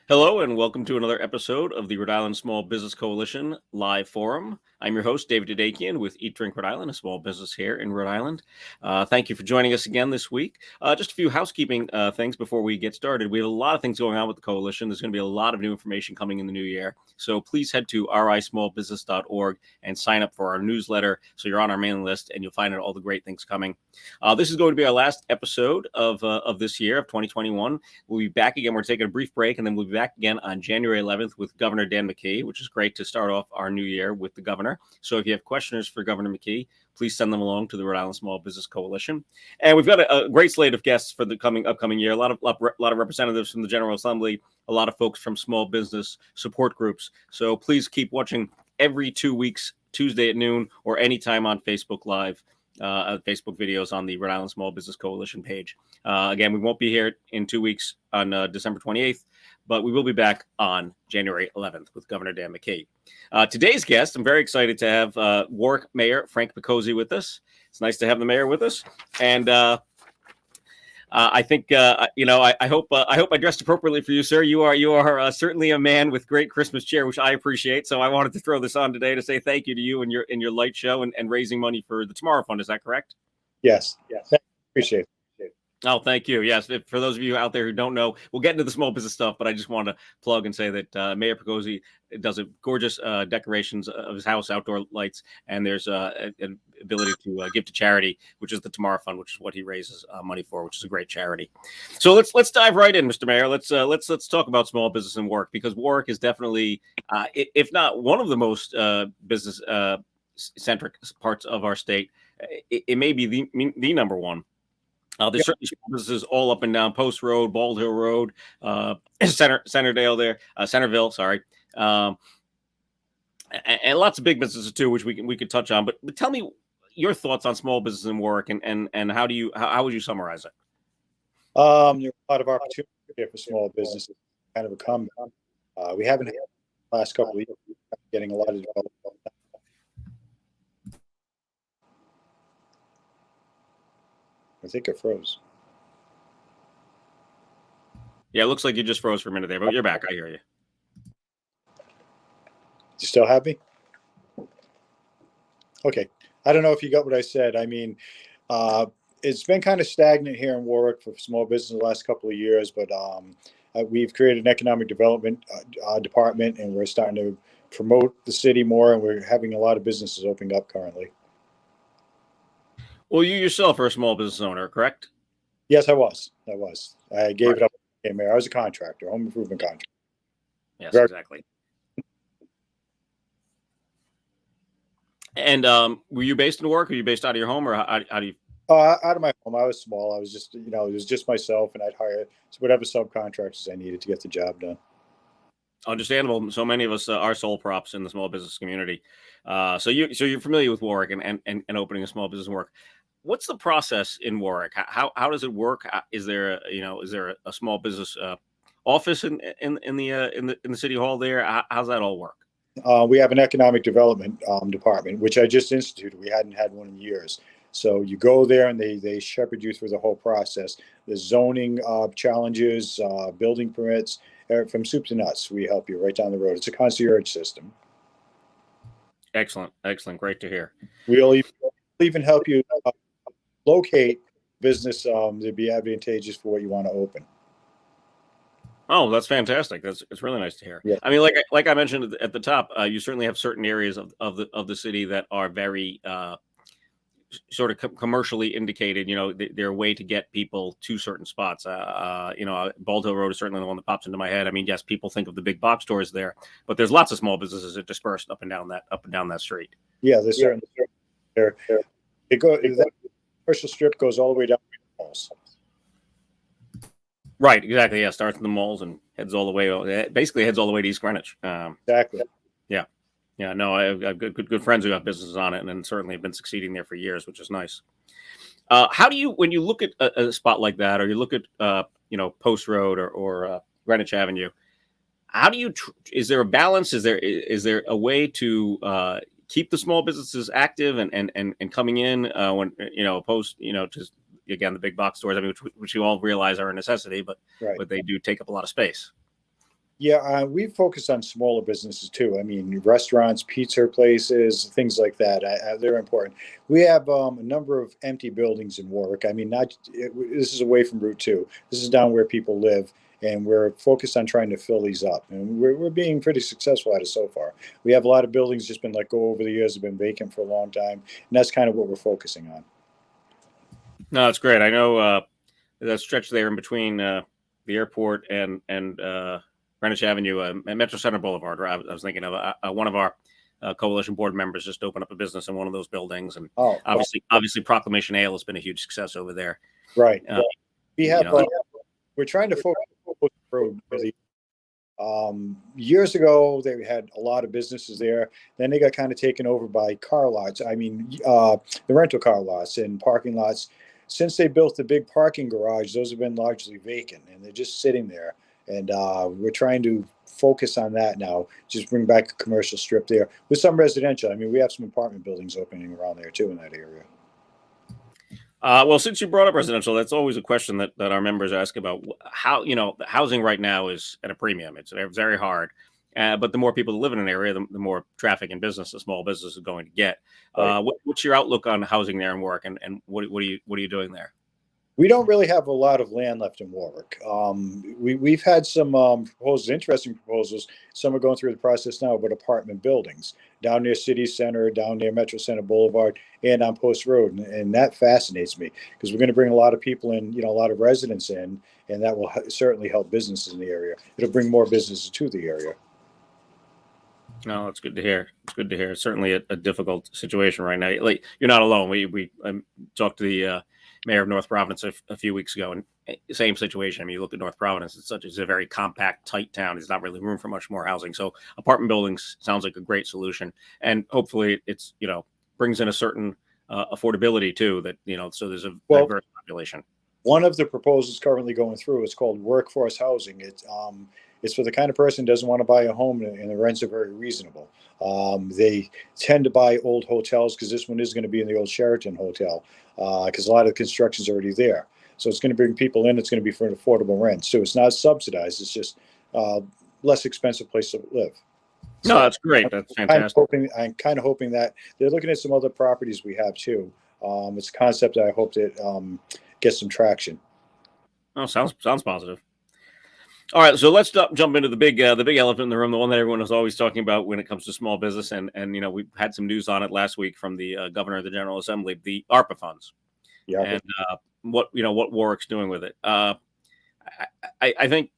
Hello and welcome to another episode of the Rhode Island Small Business Coalition live forum. I'm your host, David Dadekian with Eat Drink Rhode Island, a small business here in Rhode Island. Thank you for joining us again this week. Just a few housekeeping things before we get started. We have a lot of things going on with the coalition. There's going to be a lot of new information coming in the new year. So please head to rismallbusiness.org and sign up for our newsletter so you're on our mailing list and you'll find out all the great things coming. This is going to be our last episode of this year, of 2021. We'll be back again. We're taking a brief break and then we'll be back again on January 11th with Governor Dan McKee, which is great to start off our new year with the governor. So if you have questions for Governor McKee, please send them along to the Rhode Island Small Business Coalition. And we've got a great slate of guests for the upcoming year. A lot of representatives from the General Assembly, a lot of folks from small business support groups. So please keep watching every 2 weeks, Tuesday at noon, or anytime on Facebook Live. Facebook videos on the Rhode Island Small Business Coalition page. Again, we won't be here in 2 weeks on December 28th, but we will be back on January 11th with Governor Dan McKee. Today's guest, I'm very excited to have Warwick Mayor Frank Picozzi with us. It's nice to have the mayor with us, and I think I hope I dressed appropriately for you, sir. You are certainly a man with great Christmas cheer, which I appreciate. So I wanted to throw this on today to say thank you to you and your light show and raising money for the Tomorrow Fund. Is that correct? Yes. Appreciate it. Oh, thank you. Yes. For those of you out there who don't know, we'll get into the small business stuff, but I just want to plug and say that Mayor Picozzi does a gorgeous decorations of his house, outdoor lights, and there's an ability to give to charity, which is the Tomorrow Fund, which is what he raises money for, which is a great charity. So let's dive right in, Mr. Mayor. Let's talk about small business and Warwick, because Warwick is definitely, if not one of the most business centric parts of our state, it may be the number one. There's certainly businesses all up and down Post Road, Bald Hill Road, Centerville, and lots of big businesses too, which we could touch on. But tell me your thoughts on small business in Warwick, and how would you summarize it? There are a lot of opportunity here for small businesses, kind of a comeback. We haven't had the last couple of years getting a lot of development. I think it froze. Yeah, it looks like you just froze for a minute there, but you're back. I hear you. You still have me? Okay. I don't know if you got what I said. I mean, it's been kind of stagnant here in Warwick for small business the last couple of years, but we've created an economic development department, and we're starting to promote the city more, and we're having a lot of businesses opening up currently. Well, you yourself are a small business owner, correct? Yes, I was. I gave it up. Mayor. I was a contractor, home improvement contractor. Yes, exactly. And were you based in Warwick? Or were you based out of your home, or how do you? Out of my home. I was small. I was just, it was just myself, and I'd hire whatever subcontractors I needed to get the job done. Understandable. So many of us are sole props in the small business community. So you're familiar with Warwick and opening a small business in Warwick. What's the process in Warwick? How does it work? Is there a small business office in the city hall there? How's that all work? We have an economic development department, which I just instituted. We hadn't had one in years. So you go there and they shepherd you through the whole process. The zoning challenges, building permits, from soup to nuts. We help you right down the road. It's a concierge system. Excellent. Great to hear. We'll even help you locate business to be advantageous for what you want to open. Oh, that's fantastic. It's really nice to hear. Yeah. I mean, like I mentioned at the top, you certainly have certain areas of the city that are very sort of commercially indicated. They're a way to get people to certain spots. Bald Hill Road is certainly the one that pops into my head. I mean, yes, people think of the big box stores there, but there's lots of small businesses that disperse up and down that street. Yeah, there's certainly there. That commercial strip goes all the way down to the malls. Right, exactly. Yeah, starts in the malls and heads all the way to East Greenwich. Exactly. Yeah. No, I've good friends who have businesses on it, and then certainly have been succeeding there for years, which is nice. How do you, when you look at a spot like that, or you look at Post Road or Greenwich Avenue, how do you? Is there a balance? Is there a way to keep the small businesses active and coming in when opposed to again the big box stores? I mean, which you all realize are a necessity, but right. but they do take up a lot of space. Yeah, we focus on smaller businesses too. I mean, restaurants, pizza places, things like that. They're important. We have a number of empty buildings in Warwick. I mean, this is away from Route 2. This is down where people live, and we're focused on trying to fill these up. And we're being pretty successful at it so far. We have a lot of buildings just been let go over the years, have been vacant for a long time, and that's kind of what we're focusing on. No, that's great. I know that stretch there in between the airport and Greenwich Avenue and Metro Center Boulevard. Where I was thinking of one of our coalition board members just opened up a business in one of those buildings, and Oh, obviously Proclamation Ale has been a huge success over there. right. Uh, We you have, know, we're trying to focus on the road really. Years ago, they had a lot of businesses there. Then they got kind of taken over by car lots. I mean, the rental car lots and parking lots. Since they built the big parking garage, those have been largely vacant and they're just sitting there. And we're trying to focus on that now. Just bring back a commercial strip there with some residential. I mean, we have some apartment buildings opening around there too in that area. well, since you brought up residential, that's always a question that our members ask about. How the housing right now is at a premium. It's very hard. But the more people that live in an area, the more traffic and business, the small business is going to get. Right. What's your outlook on housing there and work, and what are you doing there? We don't really have a lot of land left in Warwick. We've had some proposals, interesting proposals. Some are going through the process now, but apartment buildings down near City Center, down near Metro Center Boulevard, and on Post Road, and that fascinates me because we're going to bring a lot of people in, a lot of residents in, and that will certainly help businesses in the area. It'll bring more businesses to the area. No, it's good to hear. It's good to hear. It's certainly a difficult situation right now. Like you're not alone. We talked to the mayor of North Providence a few weeks ago, and same situation. I mean, you look at North Providence; it's a very compact, tight town. There's not really room for much more housing. So apartment buildings sounds like a great solution, and hopefully it's brings in a certain affordability too. That so there's a diverse population. One of the proposals currently going through is called workforce housing. It's for the kind of person who doesn't want to buy a home and the rents are very reasonable. They tend to buy old hotels because this one is going to be in the old Sheraton Hotel because a lot of the construction is already there. So it's going to bring people in. It's going to be for an affordable rent. So it's not subsidized. It's just less expensive place to live. No, that's great. That's fantastic. I'm kind of hoping that they're looking at some other properties we have too. It's a concept that I hope that gets some traction. Oh, sounds positive. All right, so let's jump into the big elephant in the room, the one that everyone is always talking about when it comes to small business, and we had some news on it last week from the governor of the General Assembly, the ARPA funds, and what Warwick's doing with it. I think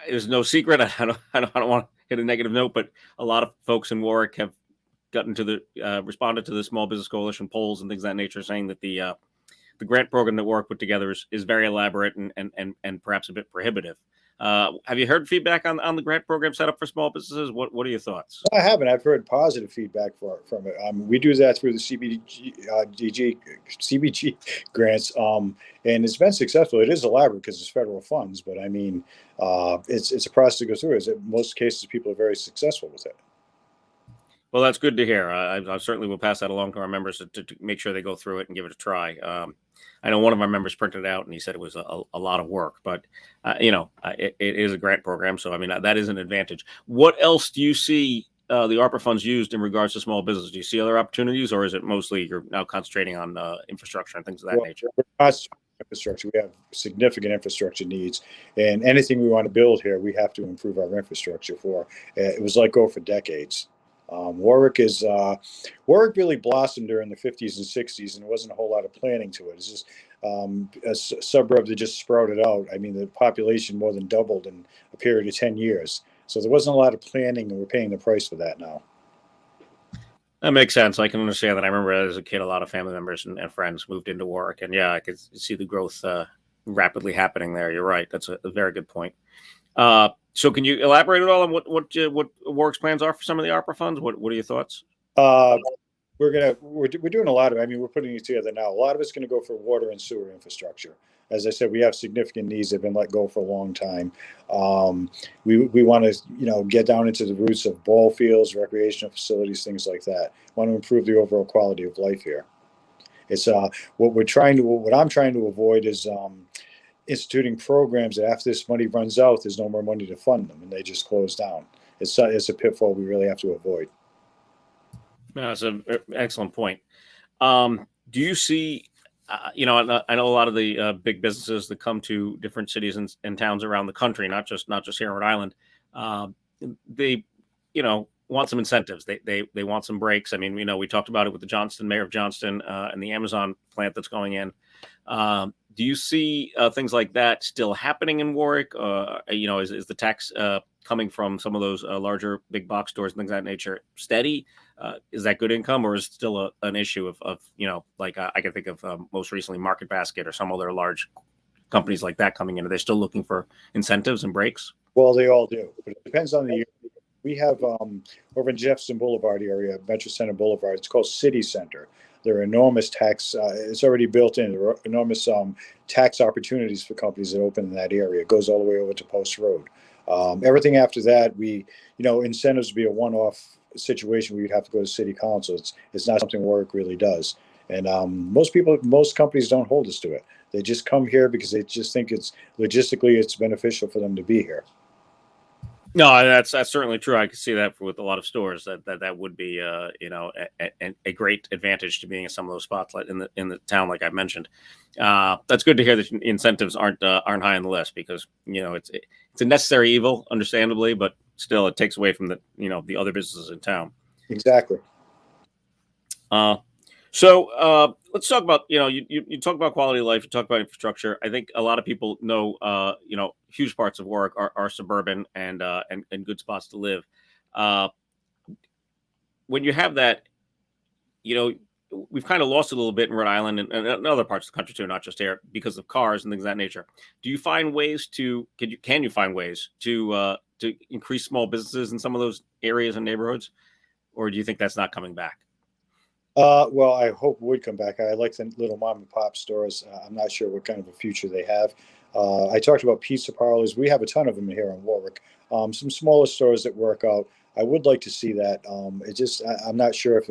there's no secret. I don't want to hit a negative note, but a lot of folks in Warwick have responded to the Small Business Coalition polls and things of that nature, saying that the grant program that Warwick put together is very elaborate and perhaps a bit prohibitive. Have you heard feedback on the grant program set up for small businesses? What are your thoughts? I haven't. I've heard positive feedback from it. We do that through the CBG grants, and it's been successful. It is elaborate because it's federal funds, but I mean, it's a process to go through. In most cases, people are very successful with it. Well, that's good to hear. I certainly will pass that along to our members to make sure they go through it and give it a try. I know one of our members printed it out and he said it was a lot of work, but it is a grant program. So, I mean, that is an advantage. What else do you see the ARPA funds used in regards to small business? Do you see other opportunities, or is it mostly you're now concentrating on infrastructure and things of that nature? Infrastructure. We have significant infrastructure needs, and anything we want to build here, we have to improve our infrastructure for. It was let go for decades. Warwick really blossomed during the 50s and 60s, and there wasn't a whole lot of planning to it. It's just a suburb that just sprouted out. I mean, the population more than doubled in a period of 10 years. So there wasn't a lot of planning, and we're paying the price for that now. That makes sense. I can understand that. I remember as a kid, a lot of family members and friends moved into Warwick, and yeah, I could see the growth rapidly happening there. You're right. That's a very good point. So can you elaborate at all on what Warwick's plans are for some of the ARPA funds? What are your thoughts? We're doing a lot of. I mean, we're putting it together now. A lot of it's going to go for water and sewer infrastructure. As I said, we have significant needs that have been let go for a long time. We want to get down into the roots of ball fields, recreational facilities, things like that. We want to improve the overall quality of life here. It's what I'm trying to avoid is instituting programs that after this money runs out, there's no more money to fund them, and they just close down. It's a pitfall we really have to avoid. No, that's an excellent point. Do you see, I know a lot of the big businesses that come to different cities and towns around the country, not just here in Rhode Island, uh, they, want some incentives. They want some breaks. I mean, we talked about it with the Mayor of Johnston, and the Amazon plant that's going in. Do you see things like that still happening in Warwick? Is the tax coming from some of those larger big box stores and things of that nature steady? Is that good income, or is it still an issue of like I can think of most recently Market Basket or some other large companies like that coming in? Are they still looking for incentives and breaks? Well, they all do, but it depends on the year. We have over in Jefferson Boulevard area, Metro Center Boulevard. It's called City Center. There are enormous tax. It's already built in. There are enormous tax opportunities for companies that open in that area. It goes all the way over to Post Road. Everything after that, incentives would be a one-off situation where you'd have to go to City Council. It's not something Warwick really does. And most companies don't hold us to it. They just come here because they just think it's beneficial for them to be here. No, that's certainly true. I can see that with a lot of stores that would be a great advantage to being in some of those spots like in the town, like I mentioned. That's good to hear that incentives aren't high on the list, because it's a necessary evil, understandably, but still it takes away from the other businesses in town. Exactly. So let's talk about, you talk about quality of life, you talk about infrastructure. I think a lot of people know, huge parts of Warwick are suburban and good spots to live. When you have that, we've kind of lost a little bit in Rhode Island and other parts of the country too, not just here, because of cars and things of that nature. Do you find ways can you find ways to increase small businesses in some of those areas and neighborhoods, or do you think that's not coming back? Well, I hope it would come back. I like the little mom and pop stores. I'm not sure what kind of a future they have. I talked about pizza parlors. We have a ton of them here in Warwick. Some smaller stores that work out. I would like to see that. I'm not sure if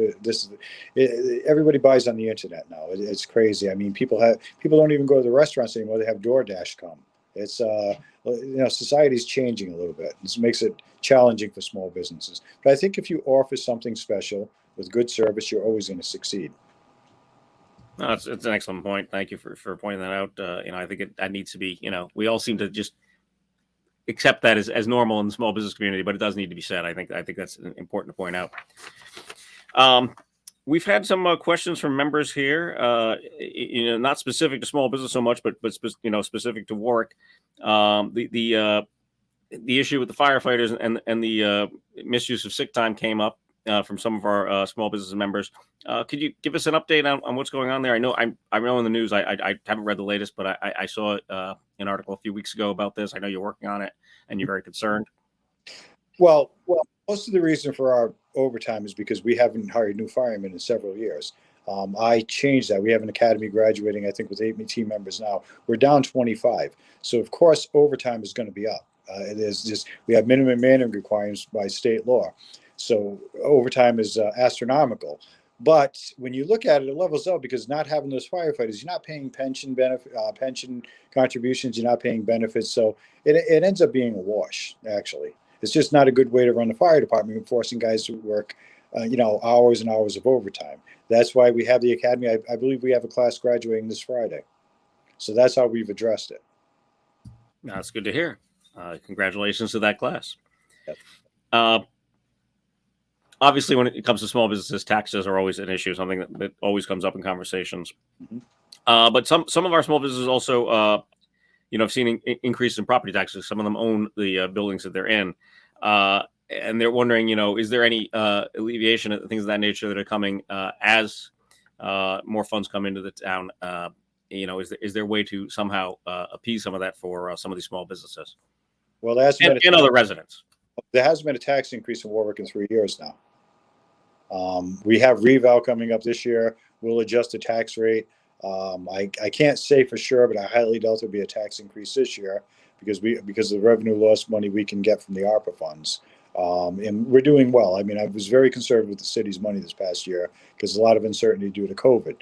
everybody buys on the internet now. It's crazy. I mean, people don't even go to the restaurants anymore. They have DoorDash come. It's society's changing a little bit. This makes it challenging for small businesses. But I think if you offer something special with good service, you're always going to succeed. No, it's an excellent point. Thank you for pointing that out. I think that needs to be, we all seem to just accept that as normal in the small business community, but it does need to be said. I think that's important to point out. We've had some questions from members here, not specific to small business so much, but specific to Warwick. The issue with the firefighters and the misuse of sick time came up from some of our small business members. Could you give us an update on what's going on there? I know in the news. I haven't read the latest, but I saw an article a few weeks ago about this. I know you're working on it and you're very concerned. Well, most of the reason for our overtime is because we haven't hired new firemen in several years. I changed that. We have an academy graduating, I think, with 8 team members now. We're down 25. So, of course, overtime is going to be up. We have minimum manning requirements by state law. So overtime is astronomical. But when you look at it, it levels out, because not having those firefighters, you're not paying pension contributions, you're not paying benefits. So it ends up being a wash, actually. It's just not a good way to run the fire department, forcing guys to work, hours and hours of overtime. That's why we have the academy. I believe we have a class graduating this Friday. So that's how we've addressed it. That's good to hear. Congratulations to that class. Yep. Obviously, when it comes to small businesses, taxes are always an issue, something that always comes up in conversations. Mm-hmm. But some of our small businesses also, have seen an increase in property taxes. Some of them own the buildings that they're in. And they're wondering, is there any alleviation of things of that nature that are coming as more funds come into the town? Is there a way to somehow appease some of that for some of these small businesses? Well, and other residents. There hasn't been a tax increase in Warwick in 3 years now. We have reval coming up this year. We'll adjust the tax rate. I can't say for sure, but I highly doubt there'll be a tax increase this year because of the revenue loss money we can get from the ARPA funds. And we're doing well. I mean, I was very conservative with the city's money this past year because a lot of uncertainty due to COVID.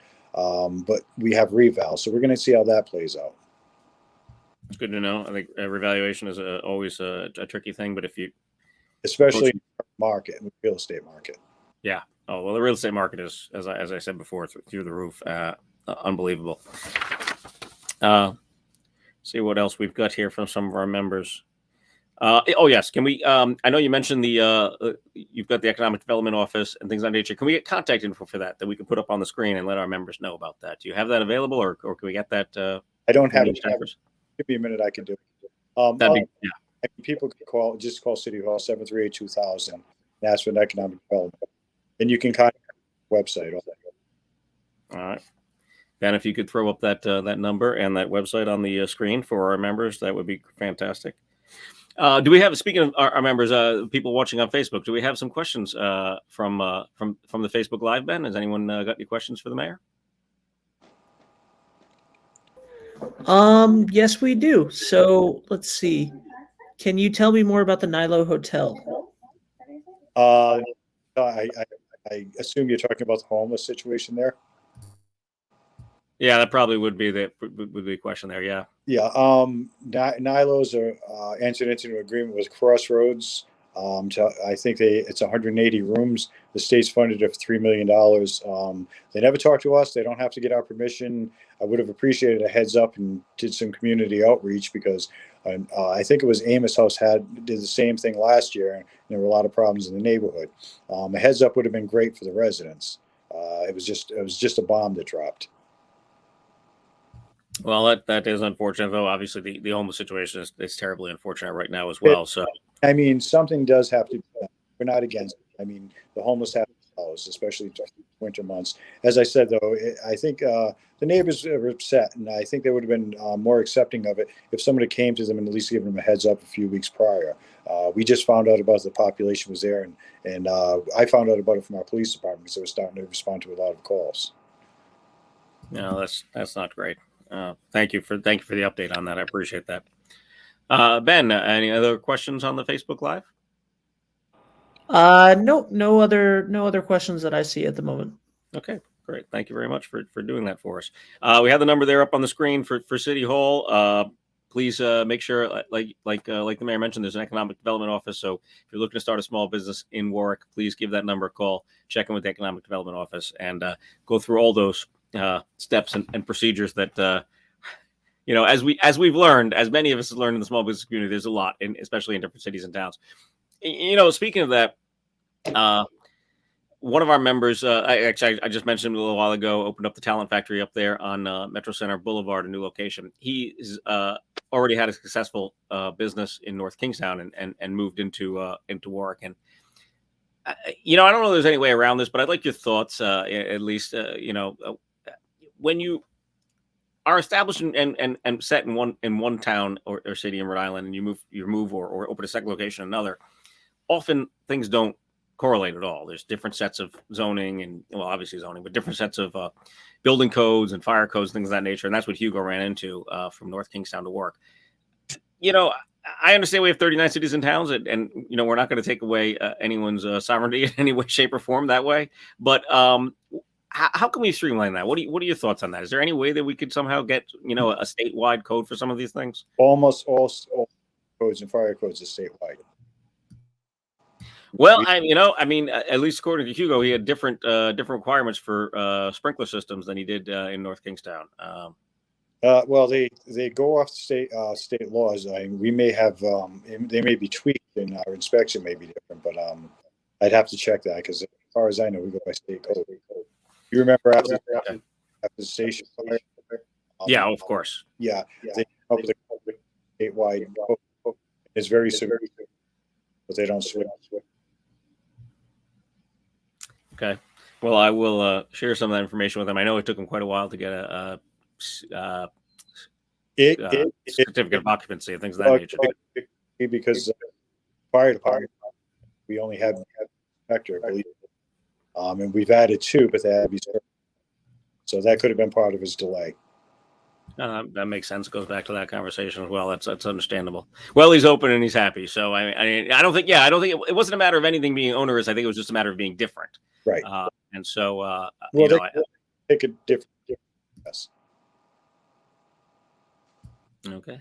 But we have reval, so we're going to see how that plays out. It's good to know. I think revaluation is always a tricky thing, but if you especially in the market, in the real estate market. yeah. Oh well, the real estate market is, as I said before, through the roof. Unbelievable. See what else we've got here from some of our members. Oh yes, can we? I know you mentioned you've got the economic development office and things of that nature. Can we get contact info for that we can put up on the screen and let our members know about that? Do you have that available, or can we get that? I don't have it. Give me a minute. I can do it. That'd be, yeah. People can call City Hall 738-2000 and ask for an economic development, and you can contact the website. All right. Ben, if you could throw up that number and that website on the screen for our members, that would be fantastic. Do we have, speaking of our members, people watching on Facebook, do we have some questions from the Facebook Live, Ben? Has anyone got any questions for the mayor? Yes, we do. So let's see. Can you tell me more about the Nilo Hotel? I assume you're talking about the homeless situation there. Yeah, that probably would be the question there. Yeah. Yeah. Nilo's are entered into an agreement with Crossroads. I think it's 180 rooms. The state's funded it for $3 million. They never talked to us. They don't have to get our permission. I would have appreciated a heads up and did some community outreach because I think it was Amos House did the same thing last year, and there were a lot of problems in the neighborhood. A heads up would have been great for the residents. It was just a bomb that dropped. Well, that is unfortunate, though. Obviously, the homeless situation is terribly unfortunate right now as well. So, I mean, something does have to be done. We're not against it. I mean, the homeless have to be housed, especially during winter months. As I said, though, I think the neighbors are upset, and I think they would have been more accepting of it if somebody came to them and at least given them a heads up a few weeks prior. We just found out about the population was there, and I found out about it from our police department because they were starting to respond to a lot of calls. No, that's not great. Thank you for the update on that. I appreciate that. Ben, any other questions on the Facebook Live? No other questions that I see at the moment. Okay, great. Thank you very much for doing that for us. We have the number there up on the screen for City Hall. Please make sure, like the mayor mentioned, there's an economic development office. So if you're looking to start a small business in Warwick, please give that number a call. Check in with the economic development office and go through all those steps and procedures that as we've learned, as many of us have learned in the small business community, there's a lot, especially in different cities and towns. Speaking of that, one of our members, I just mentioned a little while ago, opened up the Talent Factory up there on Metro Center Boulevard, a new location. He's already had a successful business in North Kingstown and moved into Warwick. And I don't know if there's any way around this, but I'd like your thoughts, at least, when you are established and set in one town or city in Rhode Island, and you move or open a second location in another, often things don't correlate at all. There's different sets of zoning and, well, obviously zoning, but different sets of building codes and fire codes, things of that nature. And that's what Hugo ran into from North Kingstown to Warwick. I understand we have 39 cities and towns, and we're not going to take away anyone's sovereignty in any way, shape, or form that way. But how can we streamline that? What are your thoughts on that? Is there any way that we could somehow get a statewide code for some of these things? Almost all codes and fire codes are statewide. Well, at least according to Hugo, he had different requirements for sprinkler systems than he did in North Kingstown. Well, they go off state laws. We may have they may be tweaked, and our inspection may be different. But I'd have to check that because, as far as I know, we go by state code. You remember after the station fire? Yeah, of course. Yeah, they come up with a statewide code. It's very severe, but they don't switch. Okay. Well, I will share some of that information with them. I know it took them quite a while to get a certificate of occupancy and things of that nature. Because fire department, we only have an inspector, I believe. And we've added 2, but they had to be certified. So that could have been part of his delay. That makes sense. Goes back to that conversation as well. That's understandable. Well, he's open and he's happy. So I don't think it wasn't a matter of anything being onerous. I think it was just a matter of being different. Right. And so, they take a different. Yes. Okay.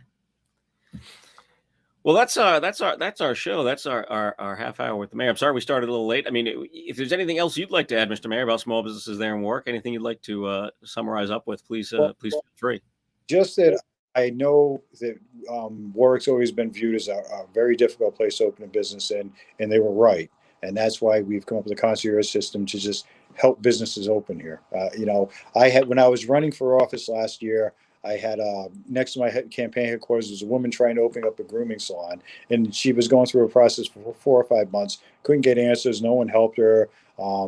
Well, that's our show. That's our half hour with the mayor. I'm sorry we started a little late. I mean, if there's anything else you'd like to add, Mr. Mayor, about small businesses there in Warwick, anything you'd like to summarize up with, please, Well, please feel free. just that I know that Warwick's always been viewed as a very difficult place to open a business in, and they were right. And that's why we've come up with a concierge system to just help businesses open here. I had when I was running for office last year, I had next to my campaign headquarters was a woman trying to open up a grooming salon, and she was going through a process for 4 or 5 months, couldn't get answers, no one helped her.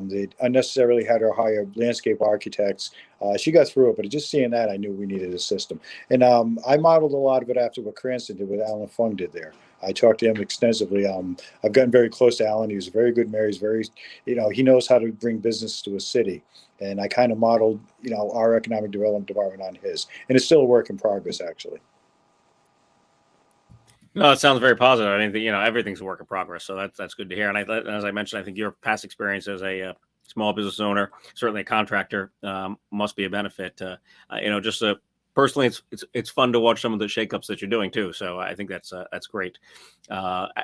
They unnecessarily had her hire landscape architects. She got through it, but just seeing that, I knew we needed a system. And I modeled a lot of it after what Cranston did, what Alan Fung did there. I talked to him extensively. I've gotten very close to Alan. He was a very good mayor. He's very, he knows how to bring business to a city. And I kind of modeled, our economic development department on his. And it's still a work in progress, actually. No, it sounds very positive. I mean, everything's a work in progress, so that's good to hear. And as I mentioned, I think your past experience as a small business owner, certainly a contractor, must be a benefit. Personally, it's fun to watch some of the shakeups that you're doing too. So I think that's great. We'll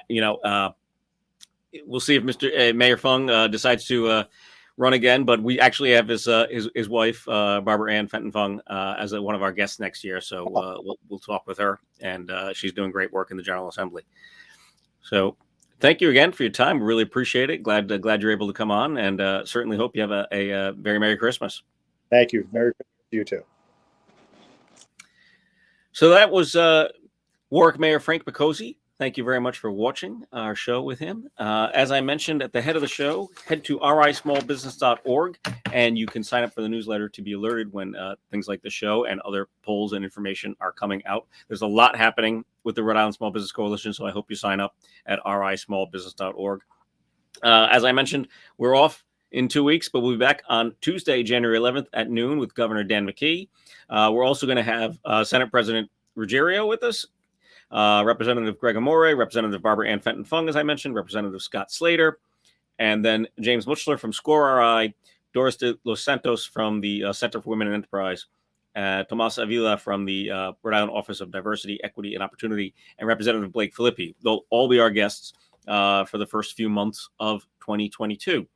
see if Mr. Mayor Fung decides to run again, but we actually have his wife, Barbara Ann Fenton Fung, as one of our guests next year. So we'll talk with her, and she's doing great work in the General Assembly. So thank you again for your time. We really appreciate it. Glad you're able to come on, and certainly hope you have a very Merry Christmas. Thank you. Merry Christmas to you too. So that was Warwick Mayor Frank Picozzi. Thank you very much for watching our show with him. As I mentioned at the head of the show, head to rismallbusiness.org, and you can sign up for the newsletter to be alerted when things like the show and other polls and information are coming out. There's a lot happening with the Rhode Island Small Business Coalition, so I hope you sign up at rismallbusiness.org. As I mentioned, we're off in 2 weeks, but we'll be back on Tuesday, January 11th at noon with Governor Dan McKee. We're also going to have Senate President Ruggiero with us, Representative Greg Amore, Representative Barbara Ann Fenton Fung, as I mentioned, Representative Scott Slater, and then James Mutchler from SCORE RI, Doris de Los Santos from the Center for Women in Enterprise, Tomas Avila from the Rhode Island Office of Diversity, Equity, and Opportunity, and Representative Blake Filippi. They'll all be our guests for the first few months of 2022.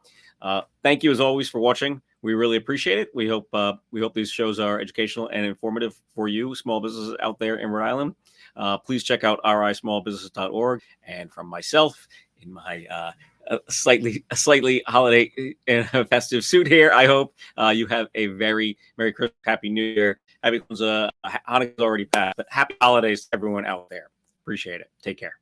Thank you, as always, for watching. We really appreciate it. We hope these shows are educational and informative for you, small businesses out there in Rhode Island. Please check out rismallbusiness.org. And from myself, in my slightly holiday and festive suit here, I hope you have a very Merry Christmas, Happy New Year. Happy Hanukkah's already passed, but happy holidays to everyone out there. Appreciate it. Take care.